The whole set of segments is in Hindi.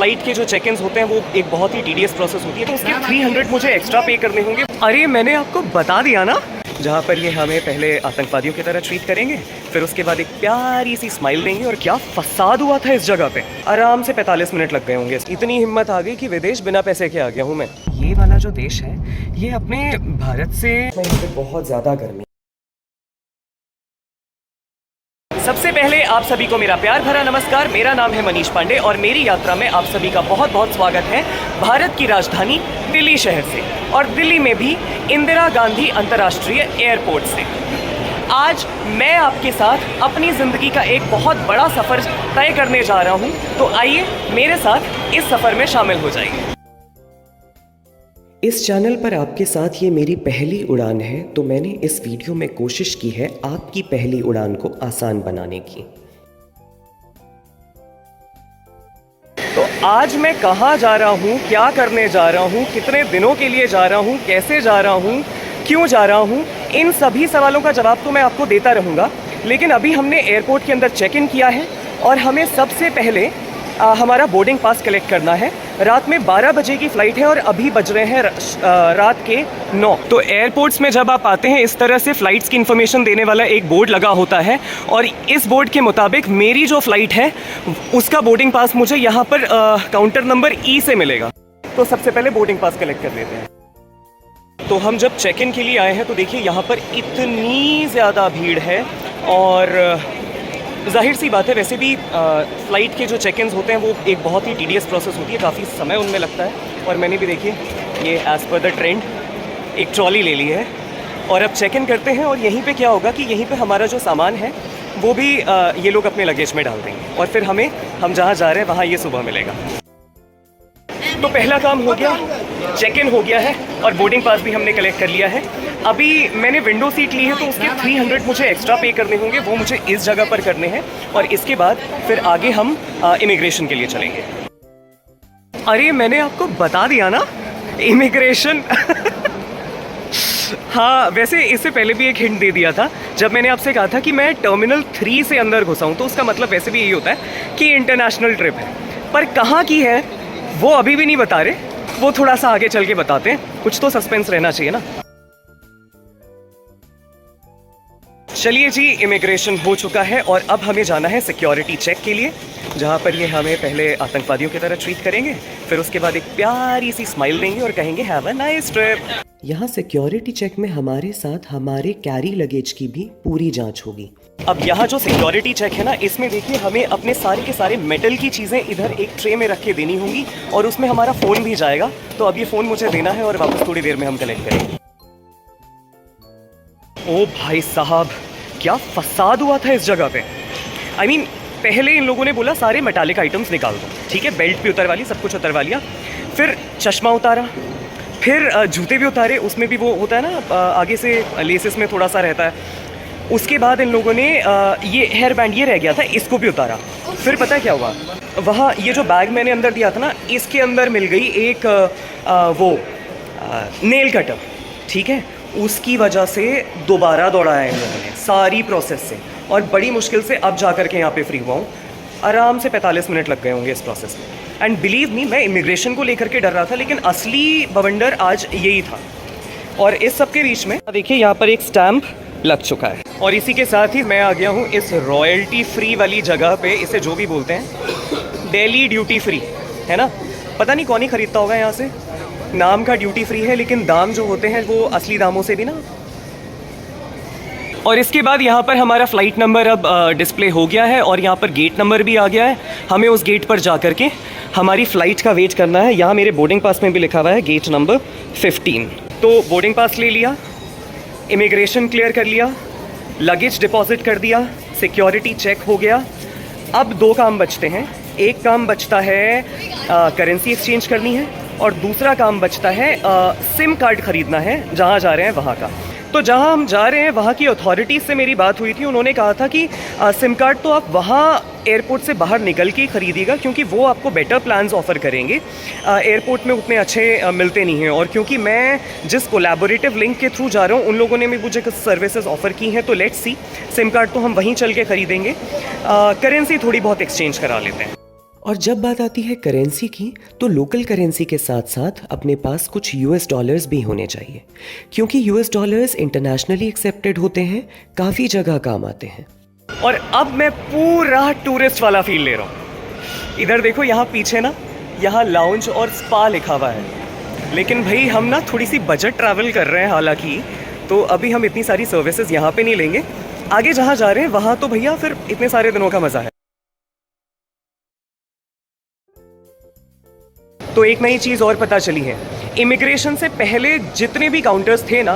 फ़्लाइट के जो चेक इन होते हैं वो एक बहुत ही टीडियस प्रोसेस होती है, तो उसके 300 मुझे एक्स्ट्रा पे करने होंगे। अरे मैंने आपको बता दिया ना, जहाँ पर ये हमें पहले आतंकवादियों की तरह ट्रीट करेंगे, फिर उसके बाद एक प्यारी सी स्माइल देंगे। और क्या फसाद हुआ था इस जगह पे, आराम से 45 मिनट लग गए होंगे। इतनी हिम्मत आ गई कि विदेश बिना पैसे के आ गया हूँ मैं। ये वाला जो देश है ये अपने भारत से बहुत ज़्यादा गर्मी। सबसे पहले आप सभी को मेरा प्यार भरा नमस्कार। मेरा नाम है मनीष पांडे और मेरी यात्रा में आप सभी का बहुत बहुत स्वागत है भारत की राजधानी दिल्ली शहर से, और दिल्ली में भी इंदिरा गांधी अंतर्राष्ट्रीय एयरपोर्ट से। आज मैं आपके साथ अपनी ज़िंदगी का एक बहुत बड़ा सफ़र तय करने जा रहा हूं, तो आइए मेरे साथ इस सफ़र में शामिल हो जाइए। इस चैनल पर आपके साथ ये मेरी पहली उड़ान है, तो मैंने इस वीडियो में कोशिश की है आपकी पहली उड़ान को आसान बनाने की। तो आज मैं कहाँ जा रहा हूँ, क्या करने जा रहा हूँ, कितने दिनों के लिए जा रहा हूँ, कैसे जा रहा हूँ, क्यों जा रहा हूँ, इन सभी सवालों का जवाब तो मैं आपको देता रहूँगा। लेकिन अभी हमने एयरपोर्ट के अंदर चेक इन किया है और हमें सबसे पहले हमारा बोर्डिंग पास कलेक्ट करना है। रात में 12 बजे की फ़्लाइट है और अभी बज रहे हैं रात के 9। तो एयरपोर्ट्स में जब आप आते हैं इस तरह से फ़्लाइट्स की इन्फॉर्मेशन देने वाला एक बोर्ड लगा होता है, और इस बोर्ड के मुताबिक मेरी जो फ़्लाइट है उसका बोर्डिंग पास मुझे यहाँ पर काउंटर नंबर ई से मिलेगा। तो सबसे पहले बोर्डिंग पास कलेक्ट कर लेते हैं। तो हम जब चेक इन के लिए आए हैं तो देखिए यहाँ पर इतनी ज़्यादा भीड़ है, और जाहिर सी बात है वैसे भी फ़्लाइट के जो चेक इन होते हैं वो एक बहुत ही टीडियस प्रोसेस होती है, काफ़ी समय उनमें लगता है। और मैंने भी देखिए ये एज़ पर द ट्रेंड एक ट्रॉली ले ली है और अब चेक इन करते हैं। और यहीं पे क्या होगा कि यहीं पे हमारा जो सामान है वो भी ये लोग अपने लगेज में डाल देंगे, और फिर हम जहाँ जा रहे हैं वहाँ ये सुबह मिलेगा। तो पहला काम हो गया, चेक इन हो गया है और बोर्डिंग पास भी हमने कलेक्ट कर लिया है। अभी मैंने विंडो सीट ली है तो उसके 300 मुझे एक्स्ट्रा पे करने होंगे, वो मुझे इस जगह पर करने हैं, और इसके बाद फिर आगे हम इमिग्रेशन के लिए चलेंगे। अरे मैंने आपको बता दिया ना, इमिग्रेशन हाँ, वैसे इससे पहले भी एक हिंट दे दिया था जब मैंने आपसे कहा था कि मैं टर्मिनल 3 से अंदर घुसा हूँ, तो उसका मतलब वैसे भी यही होता है कि इंटरनेशनल ट्रिप है। पर कहाँ की है वो अभी भी नहीं बता रहे, वो थोड़ा सा आगे चल के बताते हैं, कुछ तो सस्पेंस रहना चाहिए ना। चलिए जी, इमिग्रेशन हो चुका है और अब हमें जाना है सिक्योरिटी चेक के लिए, जहाँ पर ये हमें पहले आतंकवादियों की तरह ट्रीट करेंगे, फिर उसके बाद एक प्यारी सी स्माइल देंगे और कहेंगे हैव अ नाइस ट्रिप। यहाँ सिक्योरिटी चेक में हमारे साथ हमारे कैरी लगेज की भी पूरी जांच होगी। अब यहाँ जो सिक्योरिटी चेक है ना, इसमें देखिए हमें अपने सारे के सारे मेटल की चीज़ें इधर एक ट्रे में रख के देनी होंगी, और उसमें हमारा फ़ोन भी जाएगा। तो अब ये फ़ोन मुझे देना है और वापस थोड़ी देर में हम कलेक्ट करेंगे। ओ भाई साहब, क्या फसाद हुआ था इस जगह पे। I mean, पहले इन लोगों ने बोला सारे मेटालिक आइटम्स निकाल दो, ठीक है, बेल्ट भी उतरवा ली, सब कुछ उतरवा लिया, फिर चश्मा उतारा, फिर जूते भी उतारे, उसमें भी वो होता है ना आगे से लेसेस में थोड़ा सा रहता है। उसके बाद इन लोगों ने ये हेयर बैंड ये रह गया था, इसको भी उतारा। फिर पता है क्या हुआ, वहाँ ये जो बैग मैंने अंदर दिया था ना, इसके अंदर मिल गई एक नेल कटर, ठीक है, उसकी वजह से दोबारा दौड़ाया इन लोगों ने सारी प्रोसेस से, और बड़ी मुश्किल से अब जा कर के यहाँ पे फ्री हुआ हूँ। आराम से 45 मिनट लग गए होंगे इस प्रोसेस में। एंड बिलीव मी, मैं इमिग्रेशन को लेकर के डर रहा था, लेकिन असली बवंडर आज यही था। और इस सब के बीच में देखिए यहाँ पर एक स्टैम्प लग चुका है, और इसी के साथ ही मैं आ गया हूँ इस रॉयल्टी फ्री वाली जगह पे, इसे जो भी बोलते हैं दिल्ली ड्यूटी फ्री, है ना। पता नहीं कौन ही खरीदता होगा यहाँ से, नाम का ड्यूटी फ्री है लेकिन दाम जो होते हैं वो असली दामों से भी ना। और इसके बाद यहाँ पर हमारा फ़्लाइट नंबर अब डिस्प्ले हो गया है, और यहाँ पर गेट नंबर भी आ गया है। हमें उस गेट पर जा कर के हमारी फ़्लाइट का वेट करना है। यहाँ मेरे बोर्डिंग पास में भी लिखा हुआ है गेट नंबर 15। तो बोर्डिंग पास ले लिया, इमिग्रेशन क्लियर कर लिया, लगेज डिपॉजिट कर दिया, सिक्योरिटी चेक हो गया। अब 2 काम बचते हैं। एक काम बचता है करेंसी एक्सचेंज करनी है, और दूसरा काम बचता है सिम कार्ड ख़रीदना है जहाँ जा रहे हैं वहाँ का। तो जहाँ हम जा रहे हैं वहाँ की अथॉरिटीज़ से मेरी बात हुई थी, उन्होंने कहा था कि सिम कार्ड तो आप वहाँ एयरपोर्ट से बाहर निकल के खरीदिएगा, क्योंकि वो आपको बेटर प्लान्स ऑफ़र करेंगे। एयरपोर्ट में उतने अच्छे मिलते नहीं हैं, और क्योंकि मैं जिस कोलैबोरेटिव लिंक के थ्रू जा रहा हूँ उन लोगों ने भी मुझे कुछ सर्विसेज ऑफ़र की हैं। तो लेट्स सी, सिम कार्ड तो हम वहीं चल के ख़रीदेंगे, करेंसी थोड़ी बहुत एक्सचेंज करा लेते हैं। और जब बात आती है करेंसी की, तो लोकल करेंसी के साथ साथ अपने पास कुछ यूएस डॉलर्स भी होने चाहिए, क्योंकि यूएस डॉलर्स इंटरनेशनली एक्सेप्टेड होते हैं, काफ़ी जगह काम आते हैं। और अब मैं पूरा टूरिस्ट वाला फील ले रहा हूँ। इधर देखो, यहाँ पीछे ना, यहाँ लाउंज और स्पा लिखा हुआ है। लेकिन भाई हम ना थोड़ी सी बजट ट्रैवल कर रहे हैं हालांकि, तो अभी हम इतनी सारी सर्विसेज यहाँ पे नहीं लेंगे। आगे जहाँ जा रहे हैं वहाँ तो भैया फिर इतने सारे दिनों का मज़ा है। तो एक नई चीज़ और पता चली है, इमिग्रेशन से पहले जितने भी काउंटर्स थे ना,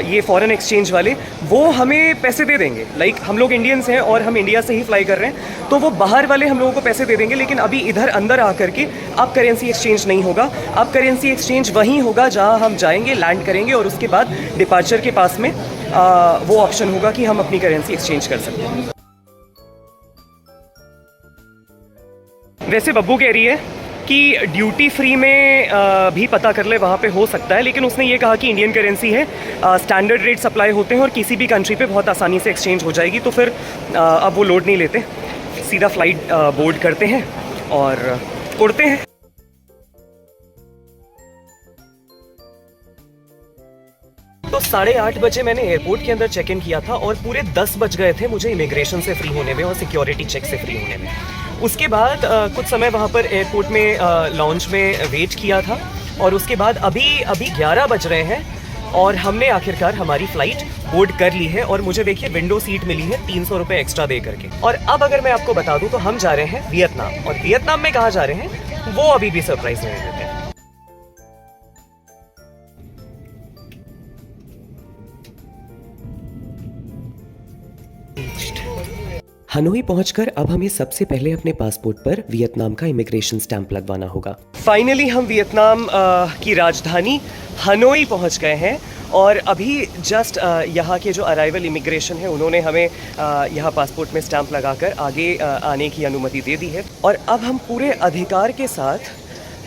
ये फॉरेन एक्सचेंज वाले, वो हमें पैसे दे देंगे। लाइक हम लोग इंडियंस हैं और हम इंडिया से ही फ्लाई कर रहे हैं, तो वो बाहर वाले हम लोगों को पैसे दे देंगे। लेकिन अभी इधर अंदर आकर के अब करेंसी एक्सचेंज नहीं होगा। अब करेंसी एक्सचेंज वहीं होगा जहां हम जाएंगे, लैंड करेंगे, और उसके बाद डिपार्चर के पास में वो ऑप्शन होगा कि हम अपनी करेंसी एक्सचेंज कर सकते हैं। वैसे बब्बू कह रही है कि ड्यूटी फ्री में भी पता कर ले, वहाँ पे हो सकता है। लेकिन उसने ये कहा कि इंडियन करेंसी है, स्टैंडर्ड रेट अप्लाई होते हैं और किसी भी कंट्री पे बहुत आसानी से एक्सचेंज हो जाएगी। तो फिर अब वो लोड नहीं लेते, सीधा फ्लाइट बोर्ड करते हैं और उड़ते हैं। तो 8:30 बजे मैंने एयरपोर्ट के अंदर चेक इन किया था और पूरे 10 बज गए थे मुझे इमिग्रेशन से फ्री होने में और सिक्योरिटी चेक से फ्री होने में। उसके बाद कुछ समय वहाँ पर एयरपोर्ट में लॉन्च में वेट किया था, और उसके बाद अभी 11 बज रहे हैं और हमने आखिरकार हमारी फ़्लाइट बोर्ड कर ली है। और मुझे देखिए विंडो सीट मिली है 300 रुपये एक्स्ट्रा दे करके। और अब अगर मैं आपको बता दूँ तो हम जा रहे हैं वियतनाम, और वियतनाम में कहाँ जा रहे हैं वो अभी भी सरप्राइज नहीं देते हैं। हनोई पहुंचकर अब हमें सबसे पहले अपने पासपोर्ट पर वियतनाम का इमिग्रेशन स्टैंप लगवाना होगा। फाइनली हम वियतनाम की राजधानी हनोई पहुंच गए हैं, और अभी जस्ट यहाँ के जो अराइवल इमिग्रेशन है उन्होंने हमें यहाँ पासपोर्ट में स्टैंप लगाकर आगे आने की अनुमति दे दी है। और अब हम पूरे अधिकार के साथ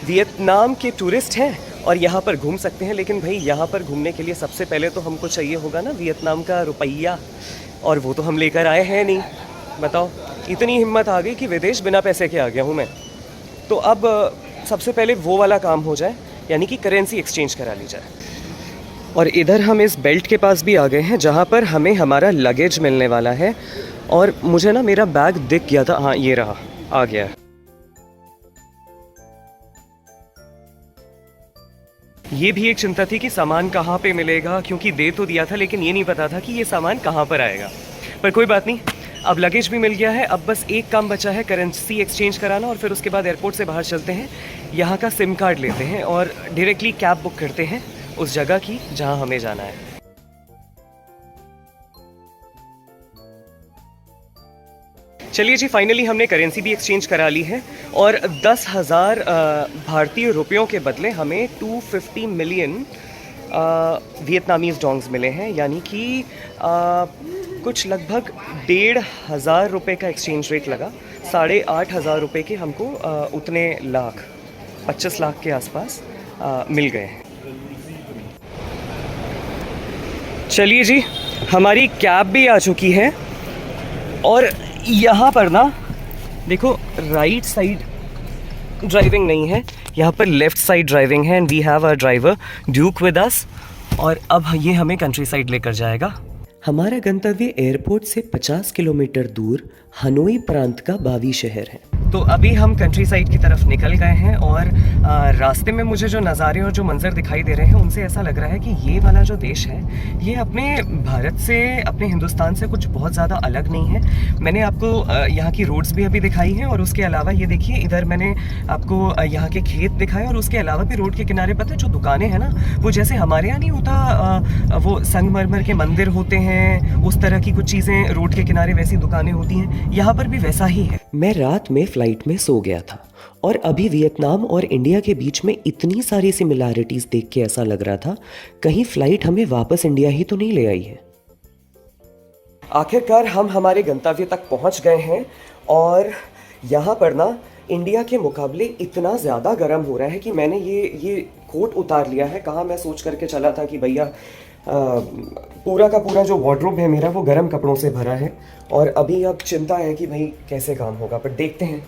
वियतनाम के टूरिस्ट हैं और यहाँ पर घूम सकते हैं। लेकिन भाई यहाँ पर घूमने के लिए सबसे पहले तो हमको चाहिए होगा ना वियतनाम का रुपया, और वो तो हम लेकर आए हैं नहीं। बताओ, इतनी हिम्मत आ गई कि विदेश बिना पैसे के आ गया हूँ मैं। तो अब सबसे पहले वो वाला काम हो जाए, यानी कि करेंसी एक्सचेंज करा ली जाए। और इधर हम इस बेल्ट के पास भी आ गए हैं जहाँ पर हमें हमारा लगेज मिलने वाला है। और मुझे ना मेरा बैग दिख गया था, हाँ ये रहा, आ गया है। ये भी एक चिंता थी कि सामान कहाँ पे मिलेगा, क्योंकि दे तो दिया था लेकिन ये नहीं पता था कि ये सामान कहाँ पर आएगा। पर कोई बात नहीं, अब लगेज भी मिल गया है। अब बस एक काम बचा है, करेंसी एक्सचेंज कराना, और फिर उसके बाद एयरपोर्ट से बाहर चलते हैं, यहाँ का सिम कार्ड लेते हैं और डायरेक्टली कैब बुक करते हैं उस जगह की जहाँ हमें जाना है। चलिए जी, फाइनली हमने करेंसी भी एक्सचेंज करा ली है, और 10,000 भारतीय रुपयों के बदले हमें 250 मिलियन वियतनामीज डोंग्स मिले हैं, यानी कि कुछ लगभग 1,500 रुपये का एक्सचेंज रेट लगा। 8,500 रुपये के हमको उतने लाख, 25 लाख के आसपास मिल गए हैं। चलिए जी, हमारी कैब भी आ चुकी है, और यहाँ पर ना देखो, राइट साइड ड्राइविंग नहीं है, यहाँ पर लेफ़्ट साइड ड्राइविंग है, and we have a driver Duke with us. और अब ये हमें कंट्री साइड लेकर जाएगा। हमारा गंतव्य एयरपोर्ट से 50 किलोमीटर दूर हनोई प्रांत का बावी शहर है। तो अभी हम कंट्री साइड की तरफ निकल गए हैं, और रास्ते में मुझे जो नज़ारे और जो मंजर दिखाई दे रहे हैं उनसे ऐसा लग रहा है कि ये वाला जो देश है ये अपने भारत से, अपने हिंदुस्तान से कुछ बहुत ज़्यादा अलग नहीं है। मैंने आपको यहाँ की रोड्स भी अभी दिखाई हैं, और उसके अलावा ये देखिए, इधर मैंने आपको यहाँ के खेत दिखाए, और उसके अलावा भी रोड के किनारे पता है जो दुकानें हैं ना, वो जैसे हमारे यहाँ नहीं होता, वो संगमरमर के मंदिर होते हैं, उस तरह की कुछ चीज़ें रोड के किनारे वैसी दुकानें होती हैं, यहाँ पर भी वैसा ही है। मैं रात में फ्लाइट में सो गया था, और अभी वियतनाम और इंडिया के बीच में इतनी सारी सिमिलैरिटीज देख के ऐसा लग रहा था कहीं फ्लाइट हमें वापस इंडिया ही तो नहीं ले आई है। आखिरकार हम हमारे गंतव्य तक पहुंच गए हैं, और यहाँ पर ना इंडिया के मुकाबले इतना ज़्यादा गर्म हो रहा है कि मैंने ये कोट उतार लिया है। कहाँ मैं सोच करके चला था कि भैया पूरा का पूरा जो वार्डरोब है मेरा वो गर्म कपड़ों से भरा है, और अभी अब चिंता है कि भाई कैसे काम होगा, पर देखते हैं।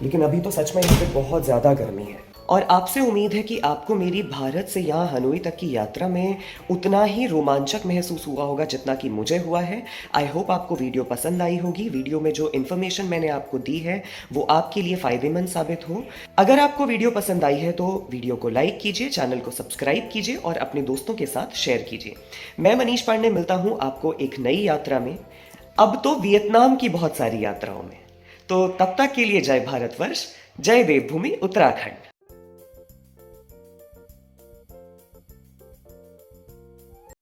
लेकिन अभी तो सच में यहाँ पे बहुत ज़्यादा गर्मी है। और आपसे उम्मीद है कि आपको मेरी भारत से यहाँ हनोई तक की यात्रा में उतना ही रोमांचक महसूस हुआ होगा जितना कि मुझे हुआ है। आई होप आपको वीडियो पसंद आई होगी। वीडियो में जो इन्फॉर्मेशन मैंने आपको दी है वो आपके लिए फ़ायदेमंद साबित हो। अगर आपको वीडियो पसंद आई है तो वीडियो को लाइक कीजिए, चैनल को सब्सक्राइब कीजिए और अपने दोस्तों के साथ शेयर कीजिए। मैं मनीष पांडे मिलता हूँ आपको एक नई यात्रा में, अब तो वियतनाम की बहुत सारी यात्राओं में। तो तब तक के लिए जय भारतवर्ष, जय देवभूमि उत्तराखंड।